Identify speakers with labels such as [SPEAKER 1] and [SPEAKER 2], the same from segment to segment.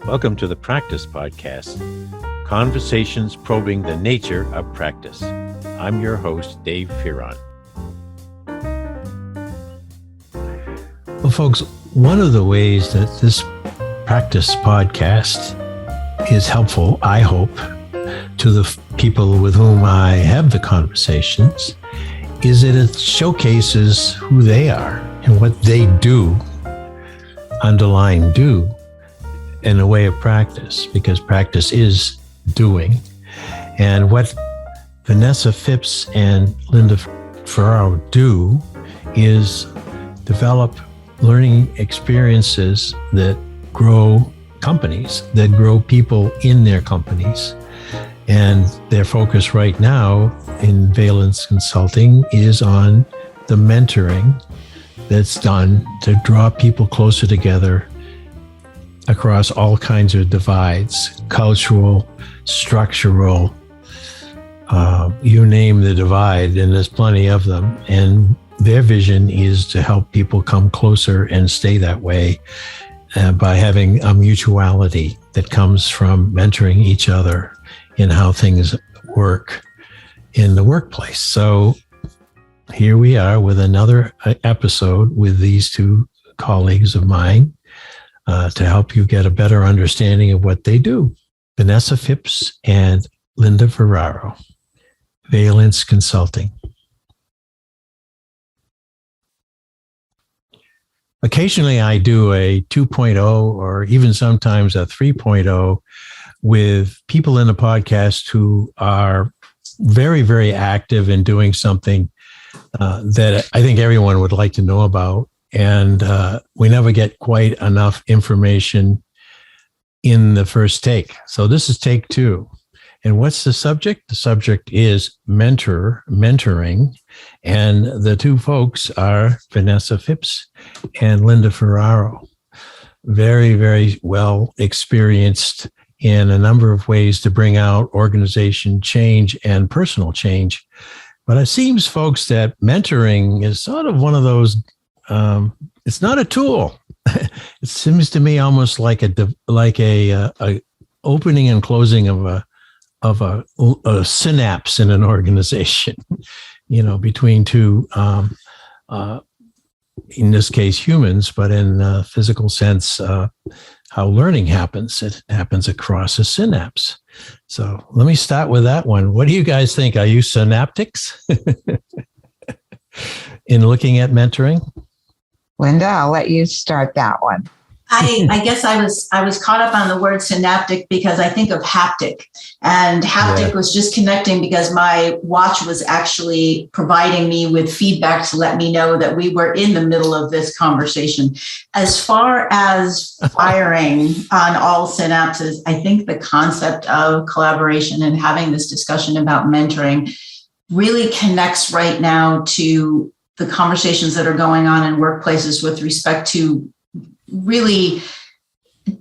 [SPEAKER 1] Welcome to the Practice Podcast, conversations probing the nature of practice. I'm your host, Dave Fearon. Well, folks, one of the ways that this Practice Podcast is helpful, I hope, to the people with whom I have the conversations is that it showcases who they are and what they do, underline do, in a way of practice, because practice is doing. And what Vanessa Phipps and Linda Ferraro do is develop learning experiences that grow companies, that grow people in their companies. And their focus right now in Valency Consulting is on the mentoring that's done to draw people closer together across all kinds of divides, cultural, structural, you name the divide, and there's plenty of them. And their vision is to help people come closer and stay that way by having a mutuality that comes from mentoring each other in how things work in the workplace. So here we are with another episode with these two colleagues of mine to help you get a better understanding of what they do. Vanessa Phipps and Linda Ferraro, Valency Consulting. Occasionally I do a 2.0 or even sometimes a 3.0 with people in the podcast who are very, very active in doing something that I think everyone would like to know about. And we never get quite enough information in the first take. So this is take two. And what's the subject? The subject is mentoring. And the two folks are Vanessa Phipps and Linda Ferraro. Very, very well experienced in a number of ways to bring out organization change and personal change. But it seems, folks, that mentoring is sort of one of those, it's not a tool. It seems to me almost like a opening and closing of a synapse in an organization, between two, in this case, humans, but in a physical sense, how learning happens. It happens across a synapse. So let me start with that one. What do you guys think? Are you synaptics in looking at mentoring?
[SPEAKER 2] Linda, I'll let you start that one.
[SPEAKER 3] I guess I was caught up on the word synaptic because I think of haptic, and haptic was just connecting because my watch was actually providing me with feedback to let me know that we were in the middle of this conversation. As far as firing on all synapses, I think the concept of collaboration and having this discussion about mentoring really connects right now to the conversations that are going on in workplaces with respect to really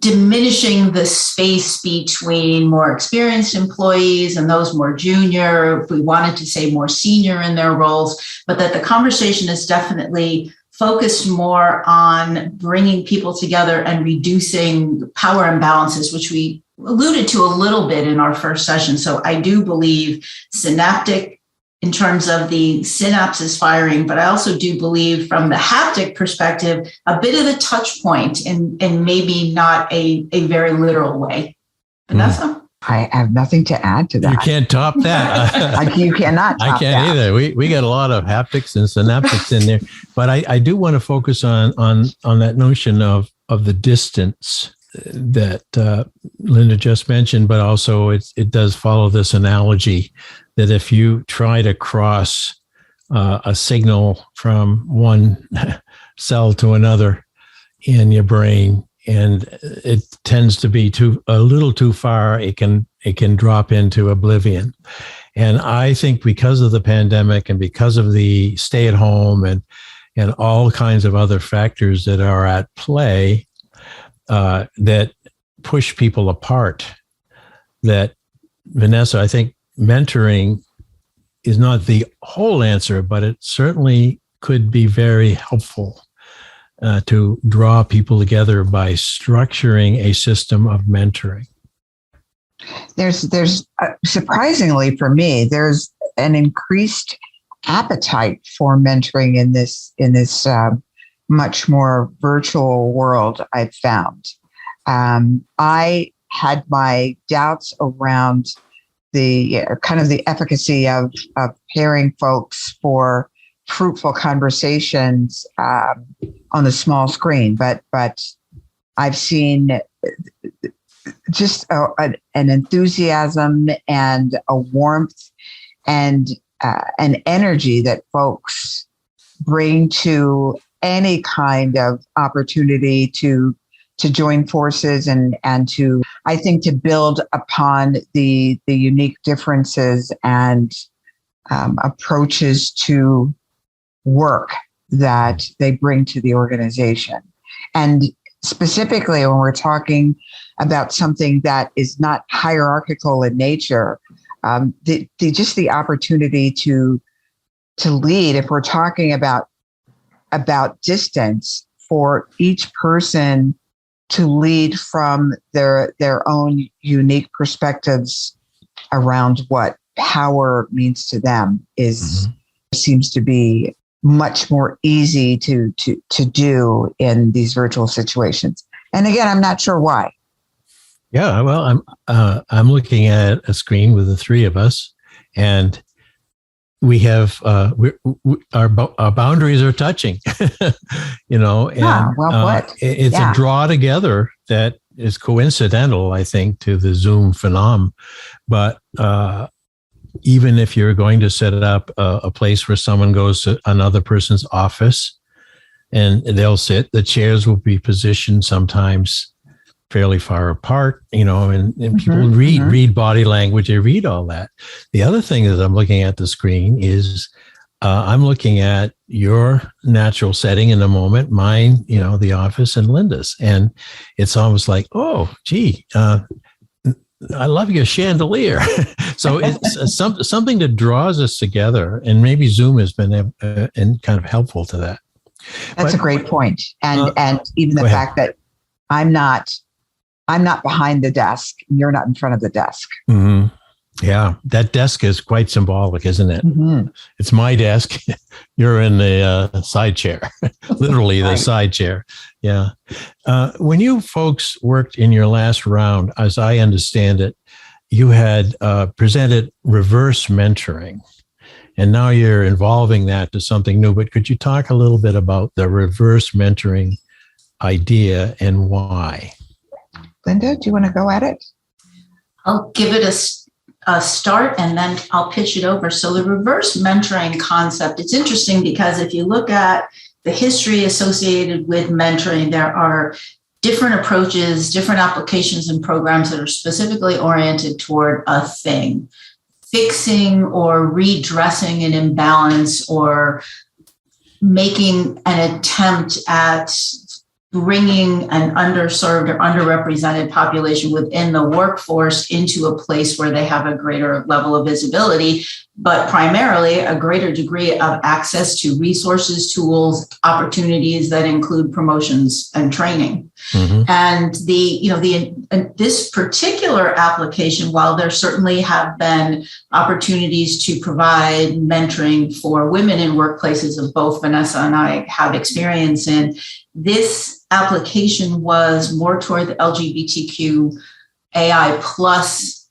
[SPEAKER 3] diminishing the space between more experienced employees and those more junior, if we wanted to say more senior in their roles, but that the conversation is definitely focused more on bringing people together and reducing power imbalances, which we alluded to a little bit in our first session. So I do believe synaptic in terms of the synapses firing, but I also do believe from the haptic perspective, a bit of the touch point and maybe not a very literal way. Vanessa?
[SPEAKER 2] I have nothing to add to that.
[SPEAKER 1] You can't top that.
[SPEAKER 2] You cannot top
[SPEAKER 1] I can't
[SPEAKER 2] that.
[SPEAKER 1] either. We got a lot of haptics and synaptics in there, but I do want to focus on that notion of the distance that Linda just mentioned, but also it does follow this analogy that if you try to cross a signal from one cell to another in your brain, and it tends to be a little too far, it can drop into oblivion. And I think because of the pandemic and because of the stay at home and all kinds of other factors that are at play that push people apart, that Vanessa, I think mentoring is not the whole answer, but it certainly could be very helpful to draw people together by structuring a system of mentoring?
[SPEAKER 2] There's surprisingly for me, there's an increased appetite for mentoring in this much more virtual world, I've found. I had my doubts around the kind of the efficacy of pairing folks for fruitful conversations on the small screen, but I've seen just an enthusiasm and a warmth and an energy that folks bring to any kind of opportunity to join forces and to, I think, to build upon the unique differences and approaches to work that they bring to the organization. And specifically, when we're talking about something that is not hierarchical in nature, just the opportunity to lead, if we're talking about distance, for each person to lead from their own unique perspectives around what power means to them seems to be much more easy to do in these virtual situations. And again, I'm not sure why.
[SPEAKER 1] Yeah, well, I'm looking at a screen with the three of us, and we have our boundaries are touching, and
[SPEAKER 2] well put.
[SPEAKER 1] It's a draw together that is coincidental, I think, to the Zoom phenomenon. But even if you're going to set up a place where someone goes to another person's office and they'll sit, the chairs will be positioned sometimes fairly far apart, and people read body language, they read all that. The other thing that I'm looking at the screen is I'm looking at your natural setting in the moment, mine, the office, and Linda's. And it's almost like, oh, gee, I love your chandelier. So it's something that draws us together, and maybe Zoom has been kind of helpful to that.
[SPEAKER 2] That's a great point. And even the fact that I'm not behind the desk, and you're not in front of the desk.
[SPEAKER 1] Mm-hmm. Yeah, that desk is quite symbolic, isn't it? Mm-hmm. It's my desk. You're in the side chair, literally the side chair. Yeah. When you folks worked in your last round, as I understand it, you had presented reverse mentoring, and now you're involving that to something new. But could you talk a little bit about the reverse mentoring idea and why?
[SPEAKER 2] Linda, do you want to go at it?
[SPEAKER 3] I'll give it a start, and then I'll pitch it over. So the reverse mentoring concept, it's interesting because if you look at the history associated with mentoring, there are different approaches, different applications and programs that are specifically oriented toward a thing, fixing or redressing an imbalance or making an attempt at bringing an underserved or underrepresented population within the workforce into a place where they have a greater level of visibility, but primarily a greater degree of access to resources, tools, opportunities that include promotions and training. Mm-hmm. And this particular application, while there certainly have been opportunities to provide mentoring for women in workplaces, of both Vanessa and I have experience in, this application was more toward the LGBTQAI plus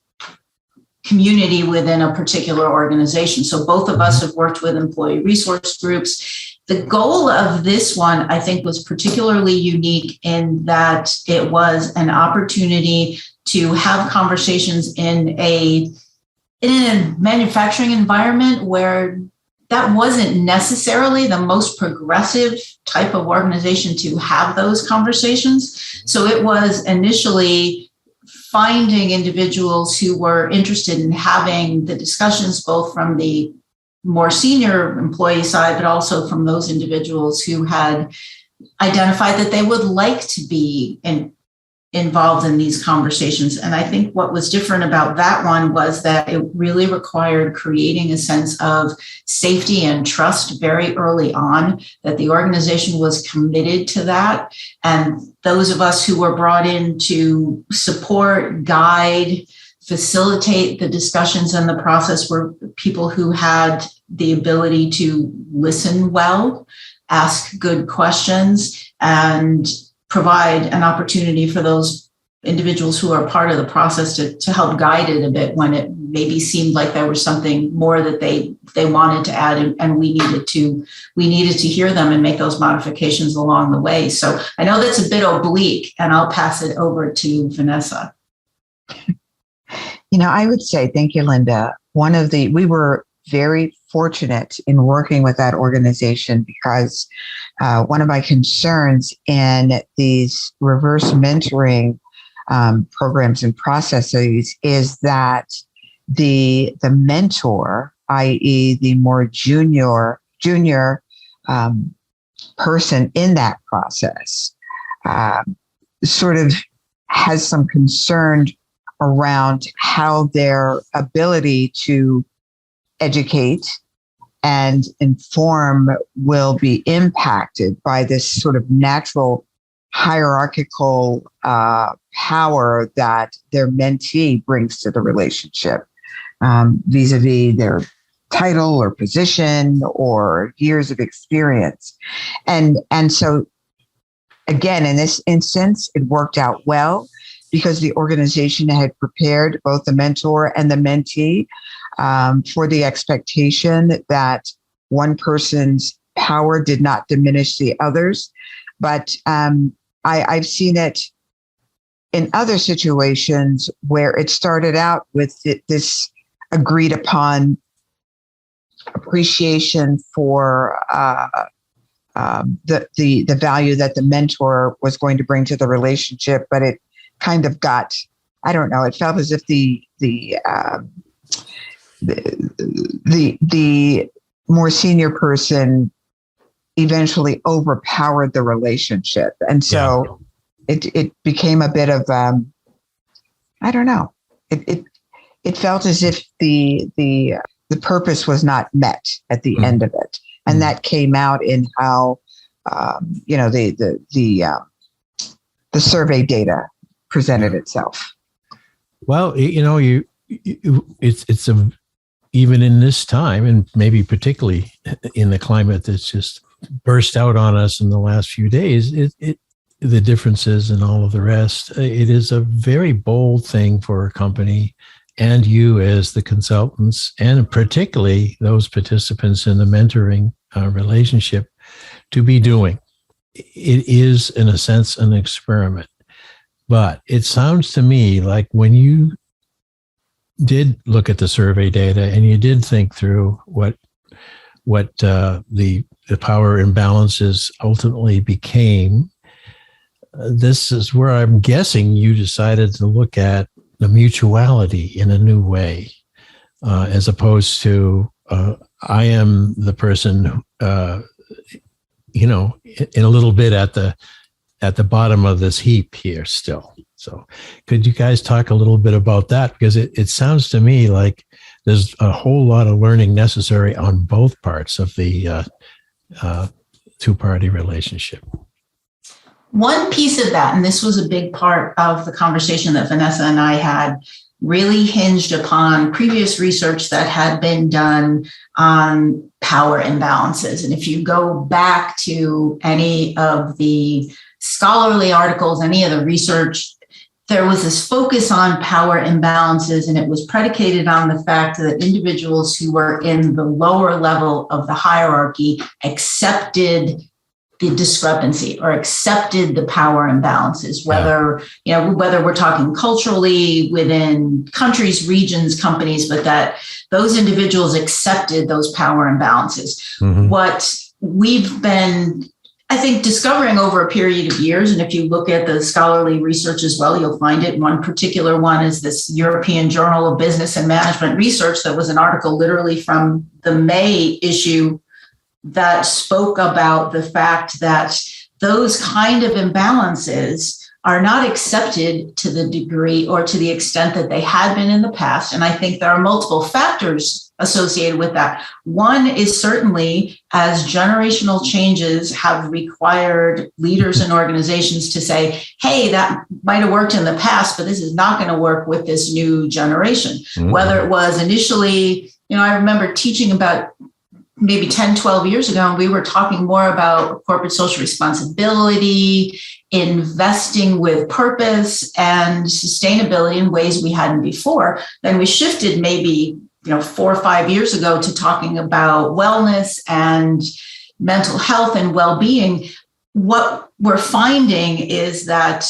[SPEAKER 3] community within a particular organization. So both of us have worked with employee resource groups. The goal of this one, I think, was particularly unique in that it was an opportunity to have conversations in a manufacturing environment where that wasn't necessarily the most progressive type of organization to have those conversations. So it was initially finding individuals who were interested in having the discussions, both from the more senior employee side, but also from those individuals who had identified that they would like to be involved in these conversations. And I think what was different about that one was that it really required creating a sense of safety and trust very early on, that the organization was committed to that. And those of us who were brought in to support, guide, facilitate the discussions and the process were people who had the ability to listen well, ask good questions, and provide an opportunity for those individuals who are part of the process to help guide it a bit when it maybe seemed like there was something more that they wanted to add, and we needed to hear them and make those modifications along the way. So I know that's a bit oblique, and I'll pass it over to Vanessa.
[SPEAKER 2] I would say, thank you, Linda. We were very fortunate in working with that organization because one of my concerns in these reverse mentoring programs and processes is that the mentor, i.e., the more junior person in that process, sort of has some concern around how their ability to educate and inform will be impacted by this sort of natural hierarchical power that their mentee brings to the relationship, vis-a-vis their title or position or years of experience. And so, again, in this instance, it worked out well because the organization had prepared both the mentor and the mentee for the expectation that one person's power did not diminish the others. But I've seen it in other situations where it started out with this agreed upon appreciation for the value that the mentor was going to bring to the relationship, but it kind of got, I don't know, it felt as if the more senior person eventually overpowered the relationship. And so it became a bit of, I don't know, it felt as if the purpose was not met at the end of it. And that came out in how, the survey data presented itself.
[SPEAKER 1] Well, it's even in this time, and maybe particularly in the climate that's just burst out on us in the last few days, the differences and all of the rest, it is a very bold thing for a company and you as the consultants, and particularly those participants in the mentoring relationship, to be doing. It is, in a sense, an experiment. But it sounds to me like when you did look at the survey data and you did think through what the power imbalances ultimately became, this is where I'm guessing you decided to look at the mutuality in a new way, as opposed to I am the person, in a little bit at the bottom of this heap here still. So could you guys talk a little bit about that? Because it sounds to me like there's a whole lot of learning necessary on both parts of the two-party relationship.
[SPEAKER 3] One piece of that, and this was a big part of the conversation that Vanessa and I had, really hinged upon previous research that had been done on power imbalances. And if you go back to any of the scholarly articles, any of the research, there was this focus on power imbalances, and it was predicated on the fact that individuals who were in the lower level of the hierarchy accepted the discrepancy or accepted the power imbalances, whether we're talking culturally within countries, regions, companies, but that those individuals accepted those power imbalances. Mm-hmm. What we've been, I think, discovering over a period of years, and if you look at the scholarly research as well, you'll find it. One particular one is this European Journal of Business and Management Research. That was an article literally from the May issue that spoke about the fact that those kind of imbalances are not accepted to the degree or to the extent that they had been in the past. And I think there are multiple factors associated with that. One is certainly as generational changes have required leaders and organizations to say, hey, that might have worked in the past, but this is not going to work with this new generation. Mm-hmm. Whether it was initially, I remember teaching about maybe 10, 12 years ago, and we were talking more about corporate social responsibility, investing with purpose, and sustainability in ways we hadn't before. Then we shifted maybe 4 or 5 years ago to talking about wellness and mental health and well-being. What we're finding is that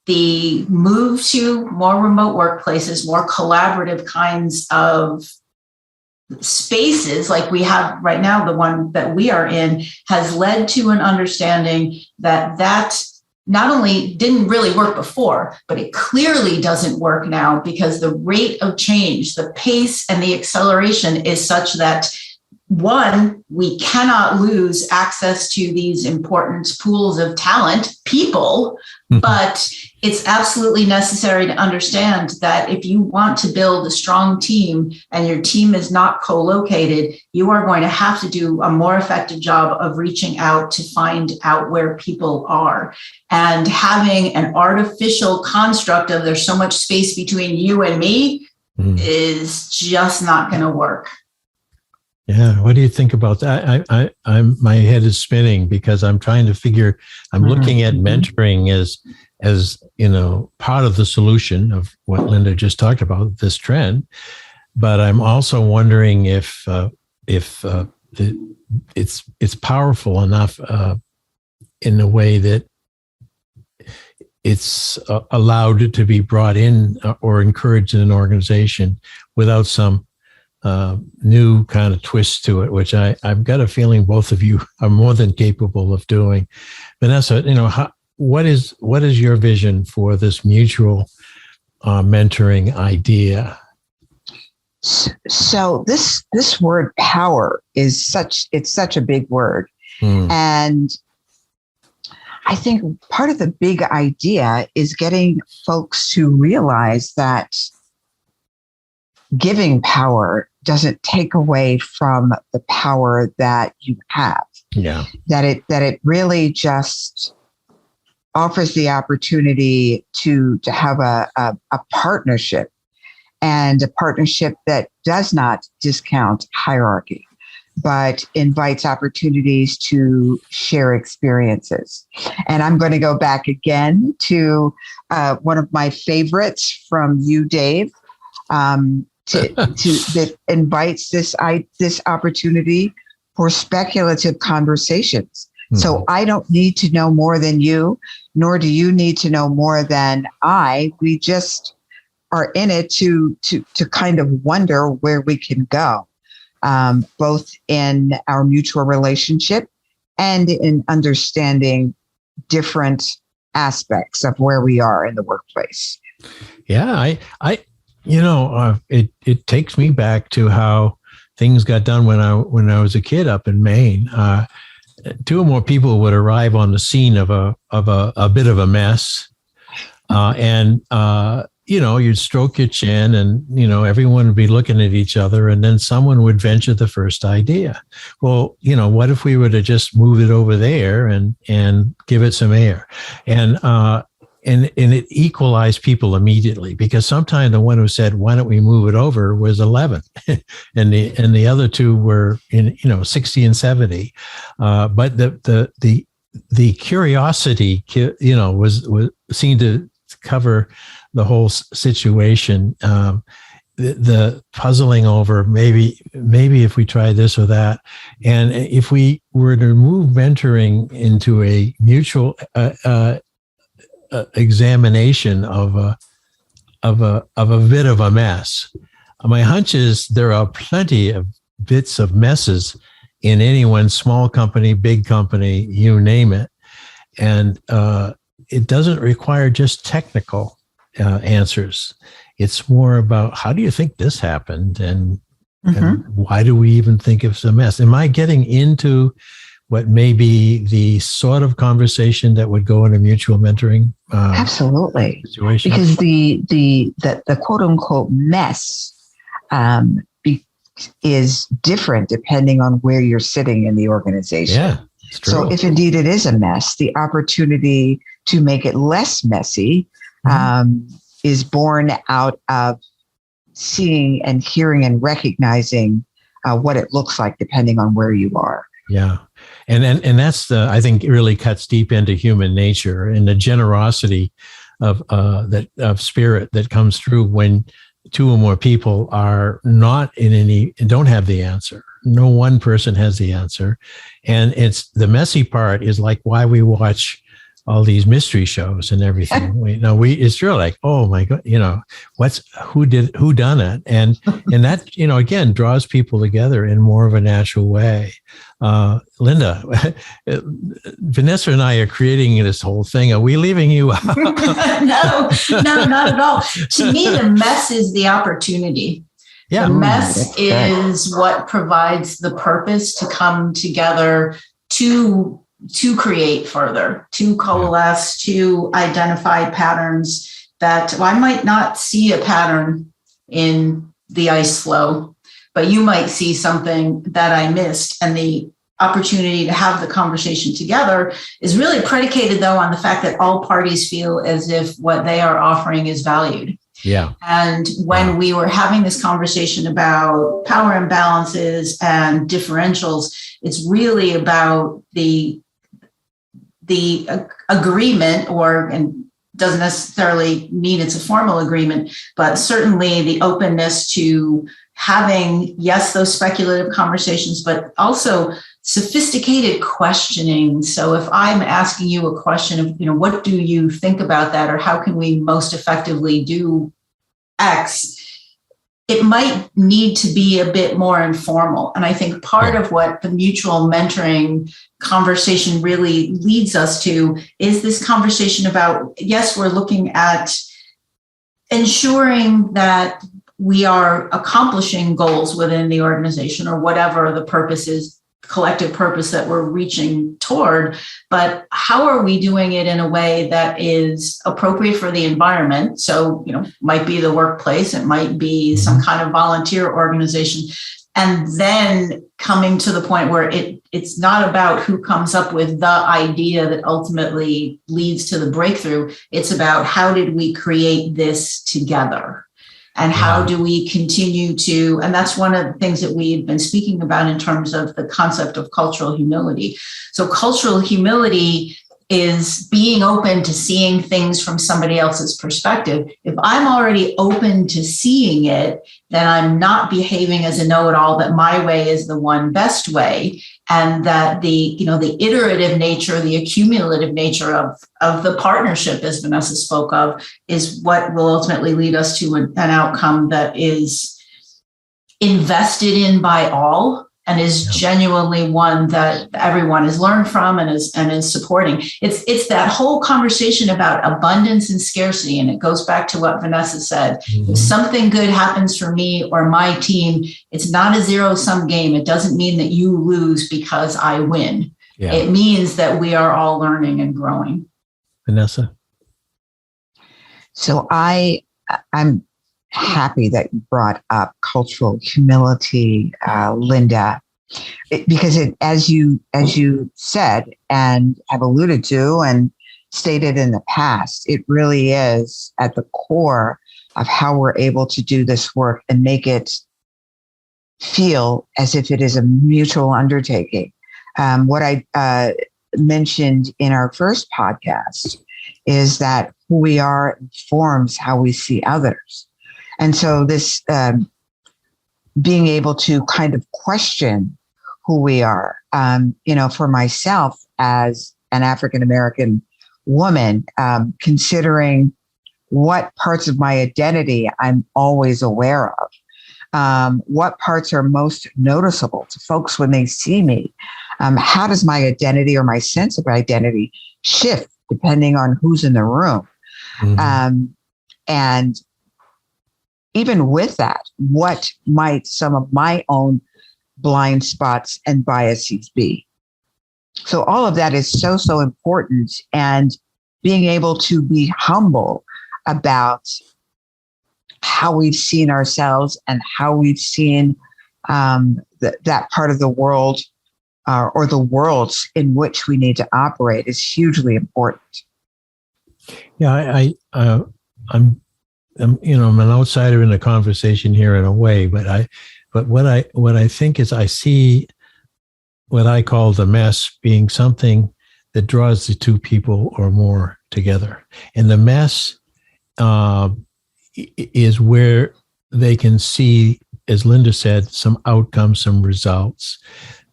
[SPEAKER 3] the move to more remote workplaces, more collaborative kinds of spaces like we have right now, the one that we are in, has led to an understanding that not only didn't really work before, but it clearly doesn't work now, because the rate of change, the pace and the acceleration is such that, one, we cannot lose access to these important pools of talent, people, but it's absolutely necessary to understand that if you want to build a strong team and your team is not co-located, you are going to have to do a more effective job of reaching out to find out where people are. And having an artificial construct of there's so much space between you and me is just not going to work.
[SPEAKER 1] Yeah. What do you think about that? I'm my head is spinning because I'm trying to figure, I'm looking at mentoring as part of the solution of what Linda just talked about, this trend. But I'm also wondering if it's powerful enough in a way that it's allowed to be brought in or encouraged in an organization without some new kind of twist to it, which I've got a feeling both of you are more than capable of doing. Vanessa, what is your vision for this mutual mentoring idea?
[SPEAKER 2] So this word power is such a big word. And I think part of the big idea is getting folks to realize that giving power doesn't take away from the power that you have.
[SPEAKER 1] Yeah.
[SPEAKER 2] That it really just offers the opportunity to have a partnership, and a partnership that does not discount hierarchy, but invites opportunities to share experiences. And I'm going to go back again to one of my favorites from you, Dave, that invites this opportunity for speculative conversations. So I don't need to know more than you, nor do you need to know more than I. We just are in it to kind of wonder where we can go, both in our mutual relationship and in understanding different aspects of where we are in the workplace.
[SPEAKER 1] Yeah, it takes me back to how things got done when I was a kid up in Maine. 2 or more people would arrive on the scene of a bit of a mess, and you'd stroke your chin, and everyone would be looking at each other, and then someone would venture the first idea. Well, what if we were to just move it over there and give it some air, and it equalized people immediately, because sometimes the one who said, why don't we move it over, was 11 and the other 2 were in 60 and 70. But the curiosity, was seemed to cover the whole situation. The puzzling over maybe if we try this or that, and if we were to move mentoring into a mutual examination of a bit of a mess. My hunch is there are plenty of bits of messes in any one small company, big company, you name it. And it doesn't require just technical answers. It's more about, how do you think this happened? And why do we even think it's a mess? Am I getting into what may be the sort of conversation that would go in a mutual mentoring
[SPEAKER 2] Absolutely.
[SPEAKER 1] situation?
[SPEAKER 2] Because the quote unquote mess is different depending on where you're sitting in the organization.
[SPEAKER 1] Yeah, it's true.
[SPEAKER 2] So if indeed it is a mess, the opportunity to make it less messy is born out of seeing and hearing and recognizing what it looks like depending on where you are.
[SPEAKER 1] Yeah. And that's I think it really cuts deep into human nature and the generosity of spirit that comes through when two or more people are not don't have the answer. No one person has the answer. And it's the messy part is like why we watch all these mystery shows and everything. It's really like, oh my God, who done it? And that, again, draws people together in more of a natural way. Linda, Vanessa and I are creating this whole thing. Are we leaving you out?
[SPEAKER 3] No, not at all. To me, the mess is the opportunity.
[SPEAKER 1] Yeah.
[SPEAKER 3] The mess is what provides the purpose to come together to create further, to coalesce, to identify patterns that I might not see a pattern in the ice flow, but you might see something that I missed. And the opportunity to have the conversation together is really predicated, though, on the fact that all parties feel as if what they are offering is valued.
[SPEAKER 1] Yeah.
[SPEAKER 3] And when we were having this conversation about power imbalances and differentials, it's really about the agreement, and doesn't necessarily mean it's a formal agreement, but certainly the openness to having, yes, those speculative conversations, but also sophisticated questioning. So if I'm asking you a question of, what do you think about that? Or how can we most effectively do X? It might need to be a bit more informal. And I think part of what the mutual mentoring conversation really leads us to is this conversation about, yes, we're looking at ensuring that we are accomplishing goals within the organization or whatever the purpose is, collective purpose that we're reaching toward, but how are we doing it in a way that is appropriate for the environment? So, might be the workplace, it might be some kind of volunteer organization, and then coming to the point where it's not about who comes up with the idea that ultimately leads to the breakthrough. It's about how did we create this together? And how do we continue to, and that's one of the things that we've been speaking about in terms of the concept of cultural humility. So cultural humility is being open to seeing things from somebody else's perspective. If I'm already open to seeing it, then I'm not behaving as a know-it-all, that my way is the one best way. And that the iterative nature, the accumulative nature of the partnership, as Vanessa spoke of, is what will ultimately lead us to an outcome that is invested in by all and is genuinely one that everyone has learned from and is supporting. It's that whole conversation about abundance and scarcity. And it goes back to what Vanessa said. If something good happens for me or my team, it's not a zero-sum game. It doesn't mean that you lose because I win. Yeah. It means that we are all learning and growing.
[SPEAKER 1] Vanessa?
[SPEAKER 2] So I'm happy that you brought up cultural humility, Linda, because as you said and have alluded to and stated in the past, it really is at the core of how we're able to do this work and make it feel as if it is a mutual undertaking. What I mentioned in our first podcast is that who we are informs how we see others. And so this being able to kind of question who we are, for myself as an African-American woman, considering what parts of my identity I'm always aware of, what parts are most noticeable to folks when they see me, how does my identity or my sense of identity shift depending on who's in the room? And even with that, what might some of my own blind spots and biases be? So all of that is so, so important. And being able to be humble about how we've seen ourselves and how we've seen that part of the world or the worlds in which we need to operate is hugely important.
[SPEAKER 1] Yeah, I'm I'm an outsider in the conversation here in a way, but what I think is I see what I call the mess being something that draws the two people or more together, and the mess is where they can see, as Linda said, some outcomes, some results.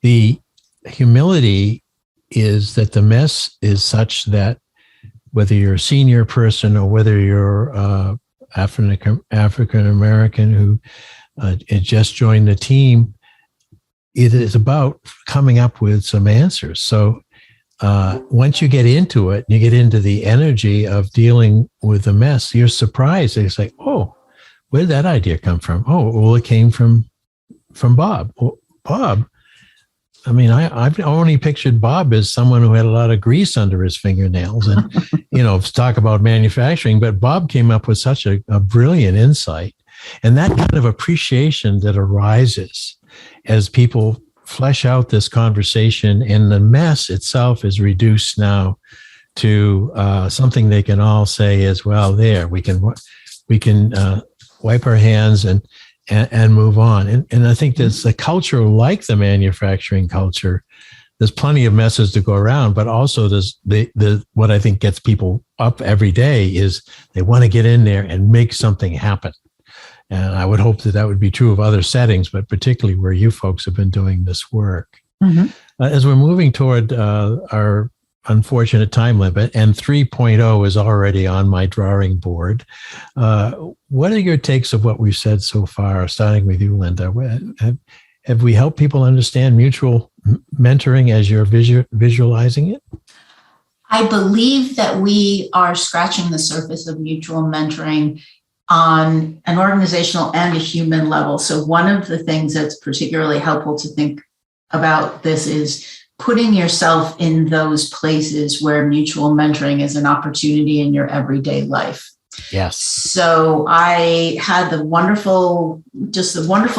[SPEAKER 1] The humility is that the mess is such that whether you're a senior person or whether you're African American who just joined the team, it is about coming up with some answers. So once you get into it, you get into the energy of dealing with the mess, you're surprised. It's like, oh, where did that idea come from? Oh, well, it came from Bob. Well, Bob, I mean, I've only pictured Bob as someone who had a lot of grease under his fingernails and, talk about manufacturing. But Bob came up with such a brilliant insight. And that kind of appreciation that arises as people flesh out this conversation, and the mess itself is reduced now to something they can all say as well. There, we can wipe our hands and move on. And I think there's a culture like the manufacturing culture. There's plenty of messes to go around, but also there's what I think gets people up every day is they want to get in there and make something happen. And I would hope that would be true of other settings, but particularly where you folks have been doing this work. Mm-hmm. As we're moving toward our unfortunate time limit, and 3.0 is already on my drawing board, what are your takes of what we've said so far, starting with you, Linda? Have we helped people understand mutual mentoring as you're visualizing it?
[SPEAKER 3] I believe that we are scratching the surface of mutual mentoring on an organizational and a human level. So one of the things that's particularly helpful to think about this is putting yourself in those places where mutual mentoring is an opportunity in your everyday life.
[SPEAKER 1] Yes.
[SPEAKER 3] So I had the wonderful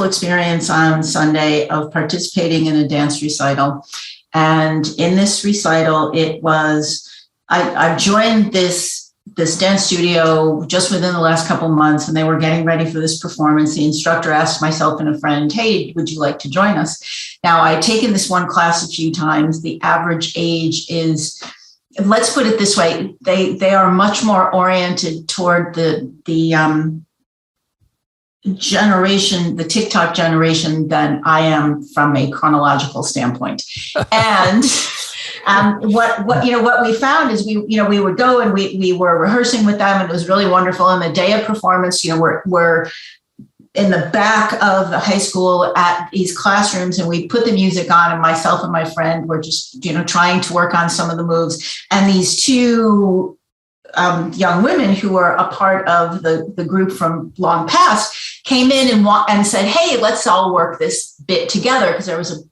[SPEAKER 3] experience on Sunday of participating in a dance recital. And in this recital, I joined this dance studio just within the last couple of months, and they were getting ready for this performance. The instructor asked myself and a friend, "Hey, would you like to join us?" Now, I'd taken this one class a few times. The average age is, let's put it this way, they are much more oriented toward the generation, the TikTok generation, than I am from a chronological standpoint. And what we found is we would go and we were rehearsing with them, and it was really wonderful. And the day of performance, we're in the back of the high school at these classrooms, and we put the music on, and myself and my friend were just trying to work on some of the moves. And these two young women who were a part of the group from long past came in and said, "Hey, let's all work this bit together," because there was a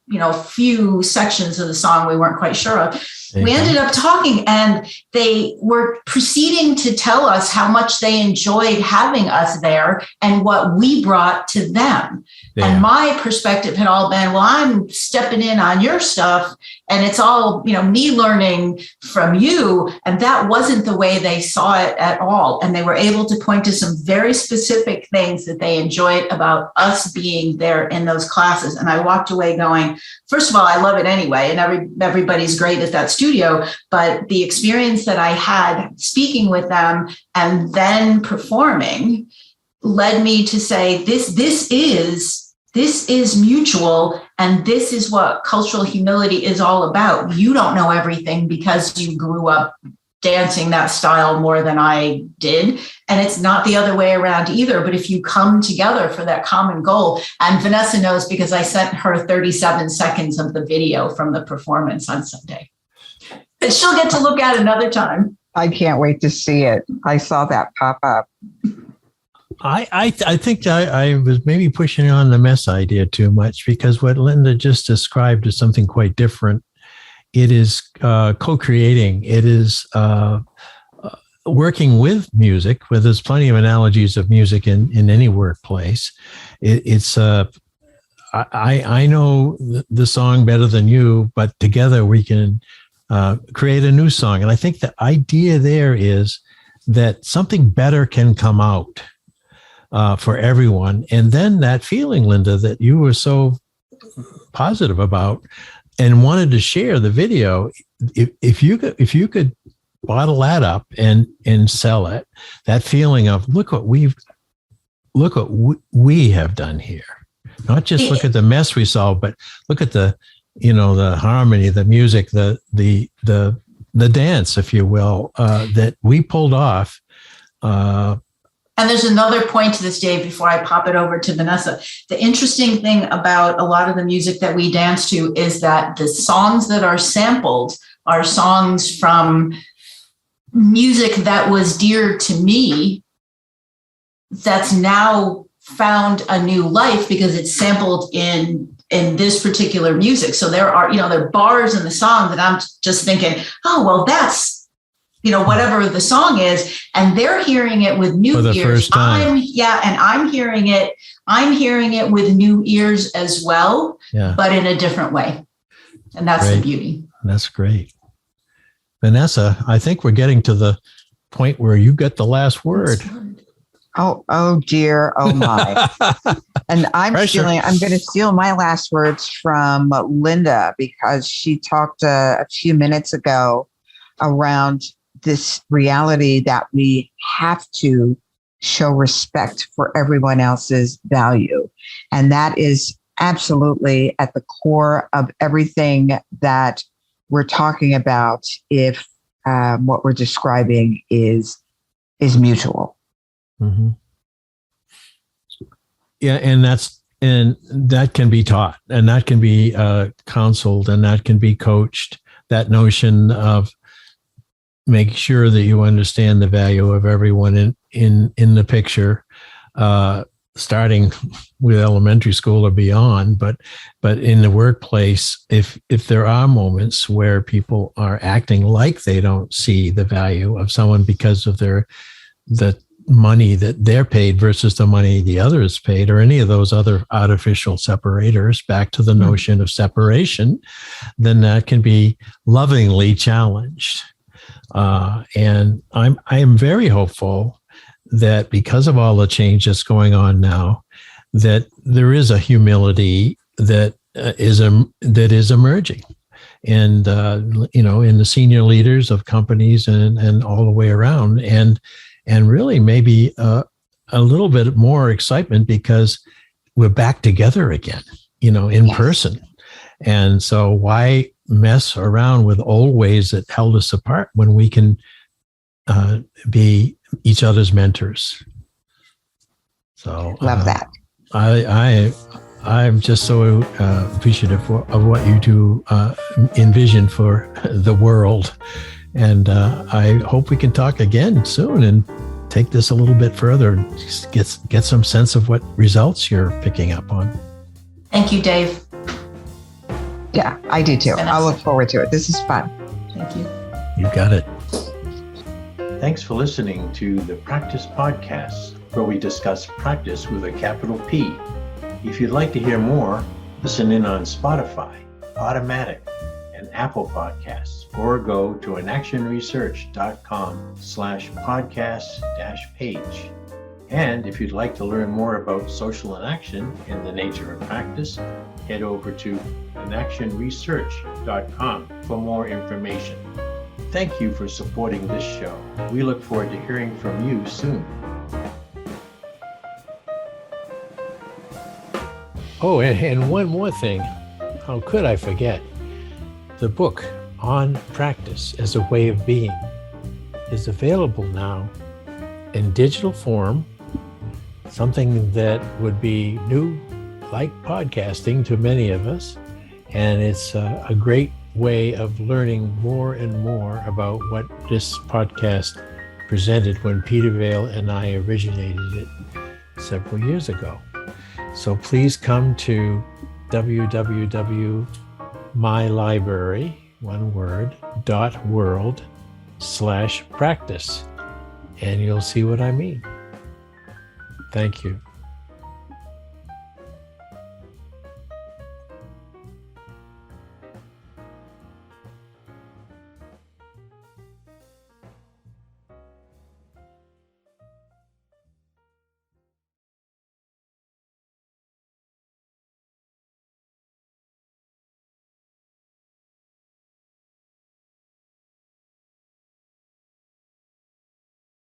[SPEAKER 3] few sections of the song we weren't quite sure of. Mm-hmm. We ended up talking, and they were proceeding to tell us how much they enjoyed having us there and what we brought to them. Yeah. And my perspective had all been, well, I'm stepping in on your stuff, and it's all, me learning from you. And that wasn't the way they saw it at all. And they were able to point to some very specific things that they enjoyed about us being there in those classes. And I walked away going, first of all, I love it anyway, and everybody's great at that studio. But the experience that I had speaking with them and then performing led me to say, this is mutual, and this is what cultural humility is all about. You don't know everything because you grew up dancing that style more than I did. And it's not the other way around either. But if you come together for that common goal, and Vanessa knows because I sent her 37 seconds of the video from the performance on Sunday, and she'll get to look at it another time.
[SPEAKER 2] I can't wait to see it. I saw that pop up.
[SPEAKER 1] I think I was maybe pushing on the mess idea too much, because what Linda just described is something quite different. it is co-creating. It is working with music, where there's plenty of analogies of music in any workplace. It's I know the song better than you, but together we can create a new song. And I think the idea there is that something better can come out for everyone. And then that feeling, Linda, that you were so positive about and wanted to share the video, if you could bottle that up and sell it, that feeling of look what we have done here. Not just look at the mess we solved, but look at the harmony, the music, the dance, if you will, that we pulled off.
[SPEAKER 3] And there's another point to this, Dave, before I pop it over to Vanessa. The interesting thing about a lot of the music that we dance to is that the songs that are sampled are songs from music that was dear to me that's now found a new life because it's sampled in this particular music. So there are bars in the song that I'm just thinking, oh, well, that's, whatever the song is, and they're hearing it with new ears.
[SPEAKER 1] First time.
[SPEAKER 3] I'm hearing it with new ears as well, but in a different way. And that's
[SPEAKER 1] great.
[SPEAKER 3] The beauty.
[SPEAKER 1] That's great. Vanessa, I think we're getting to the point where you get the last word.
[SPEAKER 2] Oh dear. Oh my. And I'm going to steal my last words from Linda, because she talked a few minutes ago around this reality that we have to show respect for everyone else's value. And that is absolutely at the core of everything that we're talking about if what we're describing is mutual.
[SPEAKER 1] Mm-hmm. Yeah, and that can be taught, and that can be counseled, and that can be coached. That notion of make sure that you understand the value of everyone in the picture, starting with elementary school or beyond, but in the workplace, if there are moments where people are acting like they don't see the value of someone because of the money that they're paid versus the money the other is paid, or any of those other artificial separators, back to the notion of separation, then that can be lovingly challenged. And I am very hopeful that because of all the change that's going on now, that there is a humility that is emerging, and in the senior leaders of companies and all the way around, and really maybe a little bit more excitement because we're back together again, in person. And so why mess around with old ways that held us apart when we can be each other's mentors? So
[SPEAKER 2] love that.
[SPEAKER 1] I'm just so appreciative of what you do envision for the world. And I hope we can talk again soon and take this a little bit further and get some sense of what results you're picking up on.
[SPEAKER 3] Thank you, Dave.
[SPEAKER 2] Yeah, I do too. I look forward to it. This is fun.
[SPEAKER 3] Thank you.
[SPEAKER 1] You got it. Thanks for listening to the Practice Podcast, where we discuss practice with a capital P. If you'd like to hear more, listen in on Spotify, Automatic, and Apple Podcasts, or go to inactionresearch.com/podcast-page. And if you'd like to learn more about social inaction and the nature of practice, head over to inactionresearch.com for more information. Thank you for supporting this show. We look forward to hearing from you soon. Oh, and one more thing. How could I forget? The book on practice as a way of being is available now in digital form, something that would be new, like podcasting to many of us. And it's a great way of learning more and more about what this podcast presented when Peter Vale and I originated it several years ago. So please come to www.mylibrary, one word, .world/practice. And you'll see what I mean. Thank you.